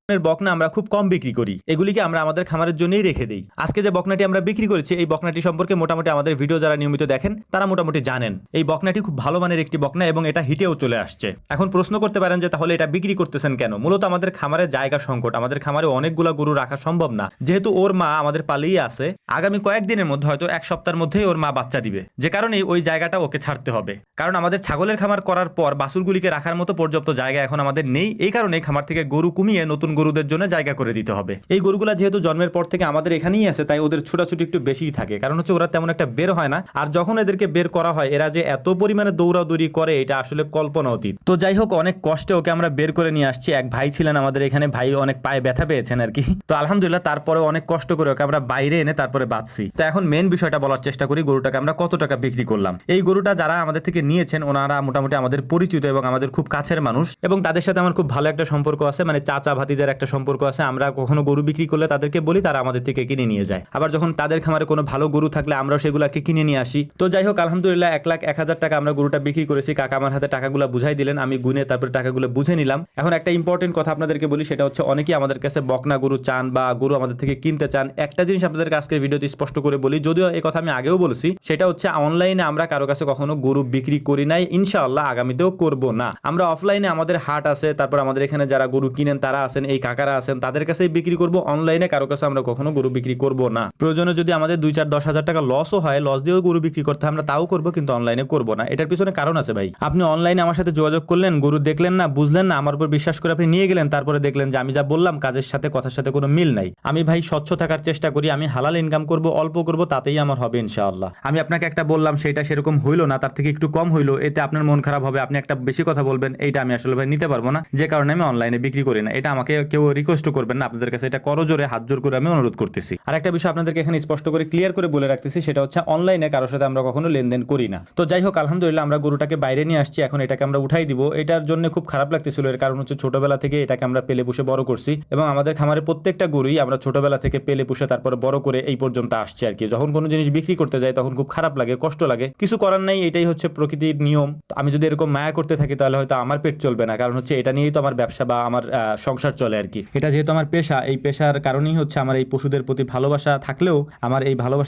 বকনা আমরা খুব কম বিক্রি করি, এগুলিকে আমরা আমাদের খামারের জন্যই রেখে দিই। আজকে যে বকনাটি আমরা বিক্রি করেছি এই বকনাটি সম্পর্কে মোটামুটি আমাদের ভিডিও যারা নিয়মিত দেখেন তারা মোটামুটি জানেন এই বকনাটি খুব ভালো মানের একটি বকনা এবং এটা হিটেও চলে আসছে। এখন প্রশ্ন করতে পারেন যে তাহলে এটা বিক্রি করতেছেন কেন? মূলত আমাদের খামারের জায়গা সংকট, আমাদের খামারে অনেকগুলা গরু রাখা সম্ভব না, যেহেতু ওর মা আমাদের পালেই আছে। আগামী কয়েকদিনের মধ্যে হয়তো এক সপ্তাহের মধ্যেই ওর মা বাচ্চা দিবে, যে কারণেই ওই জায়গাটা ওকে ছাড়তে হবে। কারণ আমাদের ছাগলের খামার করার পর বাছুরগুলিকে রাখার মতো পর্যাপ্ত জায়গা এখন আমাদের নেই, এই কারণে খামার থেকে গরু কমিয়ে নতুন গরুদের জন্য জায়গা করে দিতে হবে। এই গরুগুলা যেহেতু জন্মের পর থেকে আমাদের এখানেই আছে তাই ওদের ছোটাছুটি একটু বেশিই থাকে, কারণ হচ্ছে ওরা তেমন একটা বের হয় না। আর যখন এদেরকে বের করা হয় এরা যে এত পরিমাণে দৌড়াদৌড়ি করে এটা আসলে কল্পনা অতীত। তো যাই হোক, অনেক কষ্টে ওকে আমরা বের করে নিয়ে আসছি। এক ভাই ছিলেন আমাদের এখানে, ভাই অনেক পায়ে ব্যথা পেয়েছেন আর কি। তো আলহামদুলিল্লাহ তারপরে অনেক কষ্ট করে ওকে আমরা বাইরে এনে তারপরে বাঁধছি। তো এখন মেন বিষয়টা বলার চেষ্টা করি, গরুটাকে আমরা কত টাকা বিক্রি করলাম। এই গরুটা যারা আমাদের থেকে নিয়েছেন ওনারা মোটামুটি আমাদের পরিচিত এবং আমাদের খুব কাছের মানুষ, এবং তাদের সাথে আমার খুব ভালো একটা সম্পর্ক আছে, মানে চাচা ভাতিজার একটা সম্পর্ক আছে। আমরা কখনো গরু বিক্রি করলে তাদেরকে বলি, তারা আমাদের থেকে কিনে নিয়ে যায়। আবার যখন তাদের খামারে কোনো ভালো গরু থাকলে আমরাও সেগুলোকে কিনে নিয়ে আসি। তো যাই হোক, আলহামদুলিল্লাহ 1,01,000 টাকা আমরা গরুটা বিক্রি করেছি। কাকা আমার হাতে টাকাগুলো বুঝাই দিলেন, আমি গুনে তারপরে টাকাগুলো বুঝে নিলাম। এখন একটা ইম্পর্টেন্ট কথা আপনাদেরকে বলি, সেটা হচ্ছে অনেকেই আমাদের কাছে বকনা গরু চান বা গরু আমাদের থেকে কিনতে চান। একটা জিনিস আপনাদেরকে আজকের ভিডিওতে স্পষ্ট করে বলি, যদিও এই কথা আমি আগেও বলছি, সেটা হচ্ছে অনলাইনে আমরা কারো কাছে কখনো গরু বিক্রি করি নাই, ইনশাআল্লাহ আগামীতেও করব না। আমরা অফলাইনে আমাদের হাট আছে, তারপর আমাদের এখানে যারা গরু কিনেন তারা আছেন, এই কাকারা আছেন, তাদের কাছেই বিক্রি করব। অনলাইনে কারো কাছে আমরা কখনো গরু বিক্রি করব না। প্রয়োজনে যদি আমাদের 2-4-10,000 টাকা লসও হয়, লস দিয়েও গরু বিক্রি করতে আমরা তাও করবো, কিন্তু অনলাইনে করবো না। এটার পিছনে কারণ আছে ভাই। আপনি অনলাইনে আমার সাথে যোগাযোগ করলেন, গরু দেখলেন না, বুঝলেন না, আমার উপর বিশ্বাস করে আপনি নিয়ে গেলেন, তারপরে দেখলেন যে আমি যা বললাম কাজের সাথে কথার সাথে কোনো মিল নাই। আমি ভাই স্বচ্ছ থাকার চেষ্টা করি, আমি হালাল ইনকাম করব, অল্প করব, তাতেই আমার হবে ইনশাআল্লাহ। আমি আপনাকে একটা বললাম সেটা সেরকম হইলো না, তার থেকে একটু কম হইলো, এতে আপনার মন খারাপ হবে, আপনি একটা বেশি কথা বলবেন, এইটা আমি আসলে ভাই নিতে পারবো না, যে কারণে আমি অনলাইনে বিক্রি করি না। এটা আমাকে কেউ রিকোয়েস্ট করবেন না, আপনাদের কাছে এটা করজোরে হাত জোর করে আমি অনুরোধ করতেছি। আর একটা বিষয় আপনাদেরকে এখানে স্পষ্ট করে ক্লিয়ার করে বলে রাখতেছি, সেটা হচ্ছে অনলাইনে কারোর সাথে আমরা কখনো লেনদেন করি না। তো যাই হোক, আলহামদুলিল্লাহ আমরা গরুটাকে বাইরে নিয়ে আসছি, এখন এটাকে আমরা উঠাই দিব। এটার জন্য খুব খারাপ লাগতেছিল, এর কারণ হচ্ছে ছোটবেলা থেকে এটাকে আমরা পেলে পুষে বড় করছি, এবং আমাদের খামারে প্রত্যেকটা গরুই আমরা ছোটবেলা থেকে পেলে পুষে তারপরে বড় করে এই পর্যন্ত আসছে আর কি। যখন কোনো জিনিস বিক্রি করতে যাই তখন খুব খারাপ লাগে, কষ্ট লাগে, কিছু করার নাই, এটাই হচ্ছে প্রকৃতির নিয়ম। আমি যদি এরকম মায়া করতে থাকি তাহলে হয়তো আমার পেট চলবে না, কারণ হচ্ছে এটা নিয়েই তো আমার ব্যবসা বা আমার সংসার চলে আর কি। এটা যেহেতু আমার পেশা, এই পেশার কারণেই হচ্ছে আমার এই পশুদের প্রতি ভালোবাসা থাকলেও আমার এই ভালোবাসা